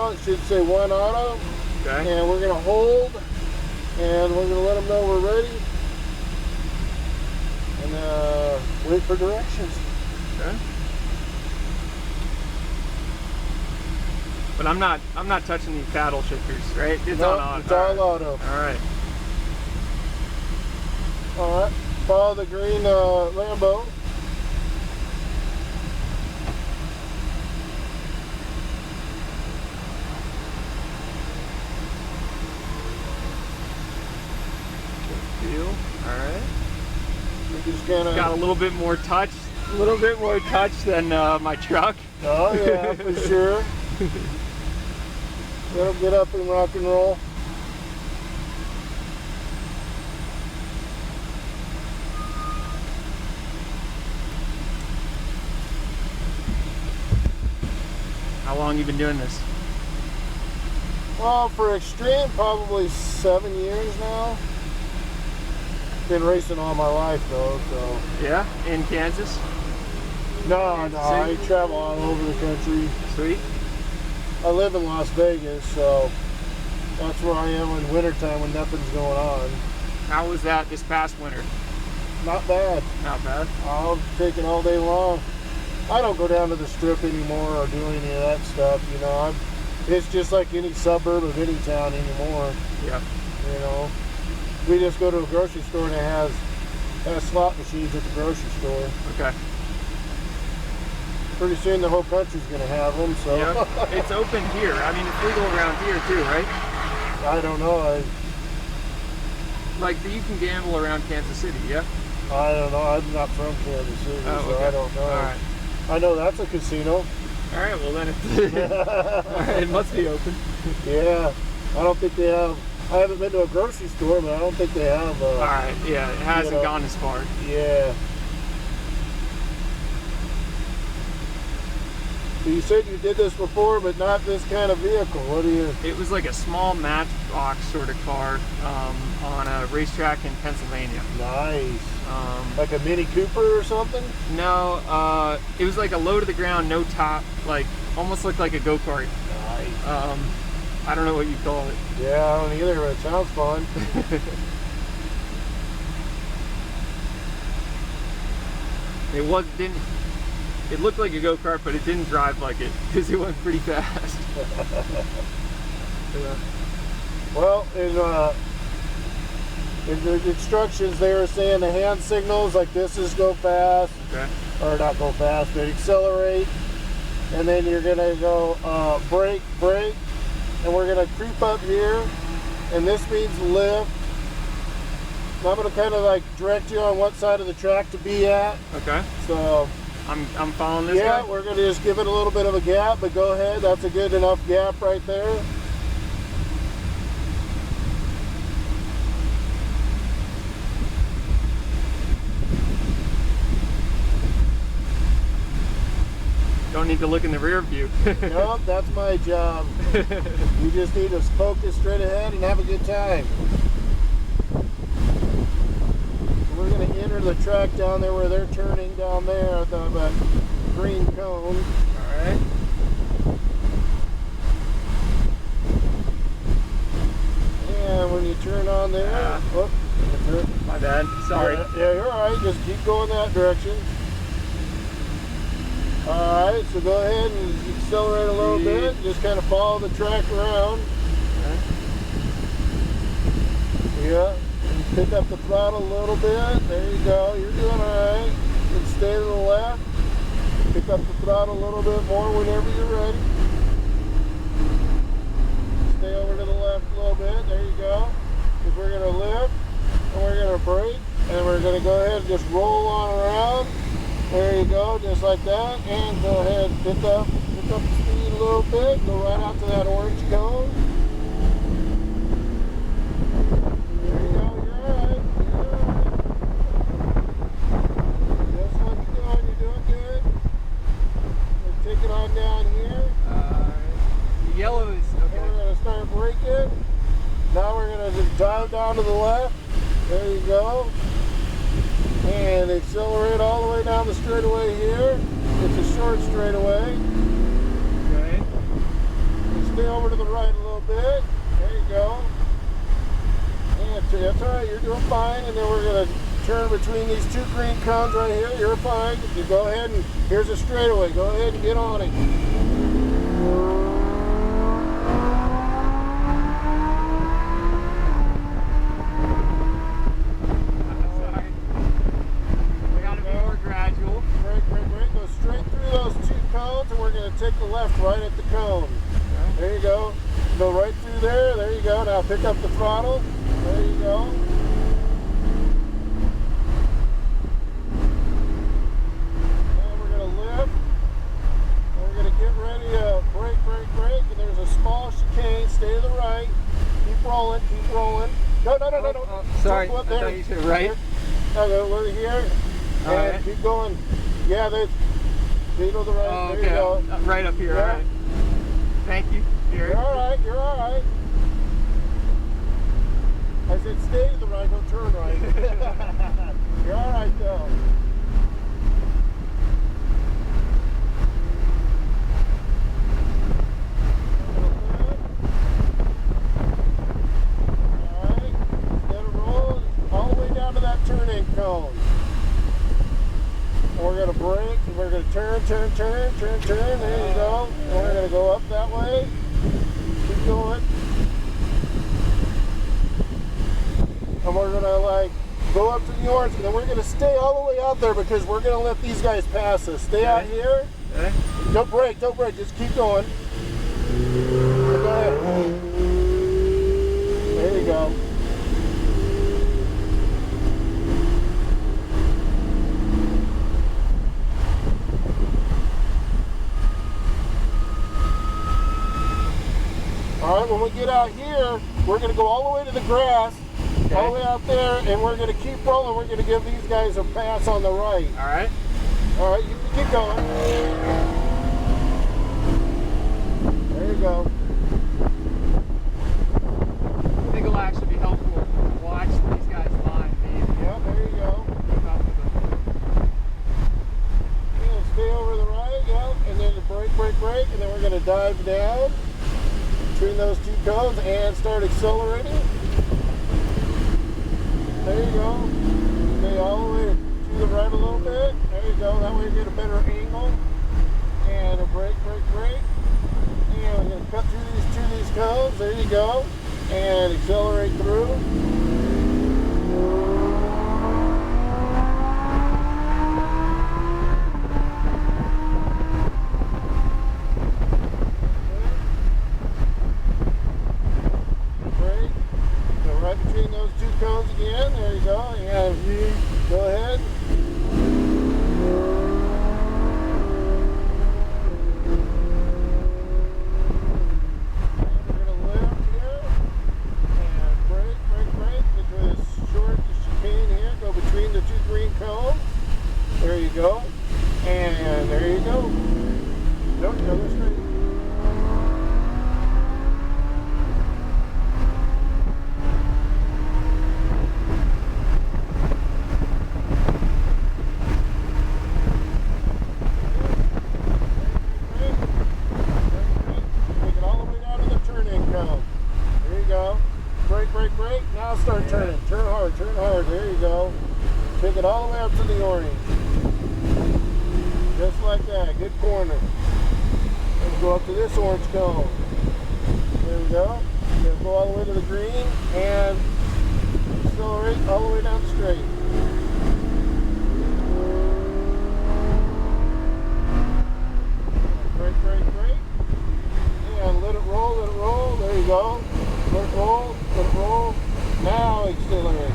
now. It should say 1 auto. Okay. And we're going to hold, and we're going to let them know we're ready. And wait for directions. Okay. But I'm not touching these paddle shifters, right? It's no, on auto. It's all auto. All right. All right. Follow the green Lambo. All right. We just kind of got a little bit more touch, than my truck. Oh yeah, for sure. Let them get up and rock and roll. How long you been doing this? Well, for extreme, probably 7 years now. Been racing all my life though, so. Yeah, in Kansas? No, I travel all over the country. Sweet. I live in Las Vegas, so that's where I am in wintertime when nothing's going on. How was that this past winter? Not bad. Not bad. I'll take it all day long. I don't go down to the strip anymore or do any of that stuff, you know. It's just like any suburb of any town anymore. Yeah. You know. We just go to a grocery store and it has slot machines at the grocery store. Okay. Pretty soon the whole country's going to have them, so. Yep. It's open here. I mean, it's legal around here too, right? I don't know. Like, you can gamble around Kansas City, yeah? I don't know. I'm not from Kansas City, so I don't know. All right. I know that's a casino. All right, well then it must be open. Yeah. I don't think they have. I haven't been to a grocery store, but I don't think they have. All right, yeah, it hasn't gone as far. Yeah. So you said you did this before, but not this kind of vehicle. What do you? It was like a small matchbox sort of car on a racetrack in Pennsylvania. Nice. Like a Mini Cooper or something? No, it was like a low to the ground, no top, like almost looked like a go-kart. Nice. I don't know what you call it. Yeah, I don't either, but it sounds fun. It looked like a go-kart, but it didn't drive like it because it went pretty fast. Yeah. Well, in the instructions they were saying the hand signals like this is go fast, okay. Or not go fast, but accelerate, and then you're gonna go brake, and we're gonna creep up here, and this means lift. And I'm gonna kind of like direct you on what side of the track to be at. Okay. So I'm following this guy? Yeah, we're gonna just give it a little bit of a gap, but go ahead. That's a good enough gap right there. Don't need to look in the rear view. Nope, that's my job. You just need to focus straight ahead and have a good time. So we're going to enter the track down there where they're turning down there at the green cone. Alright. And when you turn on there, My bad, sorry. Yeah, you're alright, just keep going that direction. Alright, so go ahead and accelerate a little bit. Just kind of follow the track around. Okay. Yeah, and pick up the throttle a little bit. There you go, you're doing alright. And stay to the left. Pick up the throttle a little bit more whenever you're ready. Stay over to the left a little bit. There you go. Because we're going to lift and we're going to brake. And we're going to go ahead and just roll on around. There you go, just like that, and go ahead and pick up the speed a little bit, go right out to that orange cone. There you go, you're alright, Just like you're doing good. We'll take it on down here. The yellow is, okay. And we're going to start braking. Now we're going to just dive down to the left. There you go. And accelerate all the way down the straightaway here. It's a short straightaway. Okay. And stay over to the right a little bit. There you go. And that's all right, you're doing fine. And then we're going to turn between these two green cones right here. You're fine. You go ahead and here's a straightaway. Go ahead and get on it. Sorry. We got to be more gradual. Break. Go straight through those two cones, and we're going to take the left right at the cone. Okay. There you go. Go right through there. There you go. Now pick up the throttle. There you go. And we're going to lift. And we're going to get ready to brake. And there's a small chicane. Stay to the right. Keep rolling. No. Oh, sorry. Don't go up I there. thought you said right. Now go over here. All And right. keep going. Yeah, there's speed to the right. Oh, there okay. you go. Right up here. Yeah. All right. Thank you. You're all right. I said stay to the right, don't turn right. You're all right, though. All right. Let it roll all the way down to that turning cone. And we're going to brake, and we're going to turn. There you go. And we're going to go up that way. Keep going. And we're going to go up to the orange, and then we're going to stay all the way out there because we're going to let these guys pass us. Stay out here. Okay. Don't break. Just keep going. Go ahead. There you go. All right, when we get out here, we're going to go all the way to the grass. Okay. All the way out there, and we're going to keep rolling. We're going to give these guys a pass on the right. All right. All right, you can keep going. There you go. I think it'll actually be helpful to watch these guys live. Yeah, there you go. Keep up with them. Yeah, stay over the right, yeah, and then the brake, and then we're going to dive down between those two cones and start accelerating. There you go. Stay all the way to the right a little bit. There you go. That way you get a better angle. And a brake. And we're going to cut through these cones. There you go. And accelerate through. Between those two cones again. There you go. And go ahead. And we're going to lift here. And brake. Into this short chicane here. Go between the two green cones. There you go. And there you go. Nope, go straight. Brake. Now start turning. Turn hard. There you go. Take it all the way up to the orange. Just like that. Good corner. Let's go up to this orange cone. There we go. Then go all the way to the green and accelerate all the way down the straight. Brake. And let it roll. There you go. Let it roll. Now accelerate.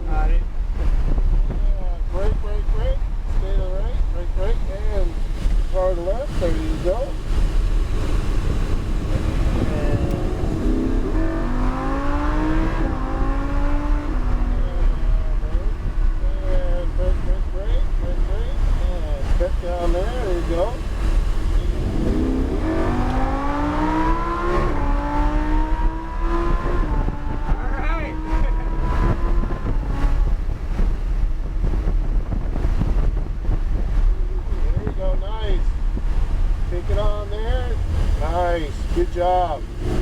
Got it. And brake. Stay to the right. Brake. And car to the left. There you go. Brake. Good job. And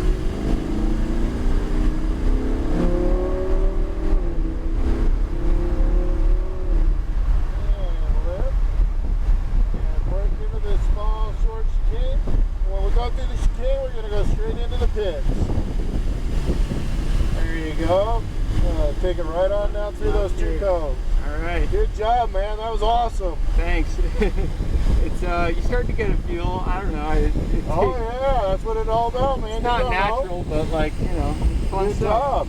lift. And break into this small, short chicane. And when we go through the chicane, we're going to go straight into the pits. There you go. Take it right on down through those two cones. All right. Good job, man. That was awesome. Thanks. It's you start to get a feel. I don't know. Oh yeah, that's what it's all about, man. It's not natural, but like fun Good stuff. job.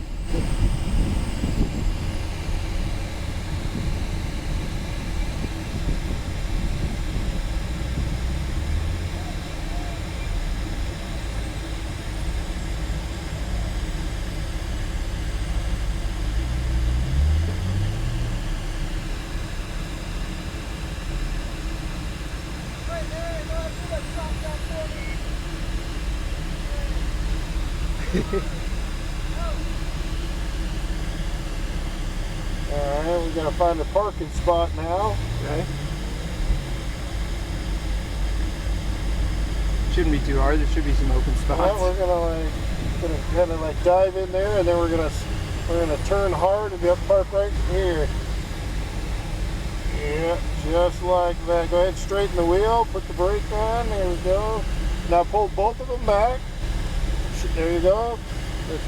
Alright, we're gonna find a parking spot now. Okay. Shouldn't be too hard. There should be some open spots. Yeah, we're gonna kind of like dive in there, and then we're gonna turn hard and park right here. Yeah, just like that. Go ahead, straighten the wheel, put the brake on. There we go. Now pull both of them back. There you go.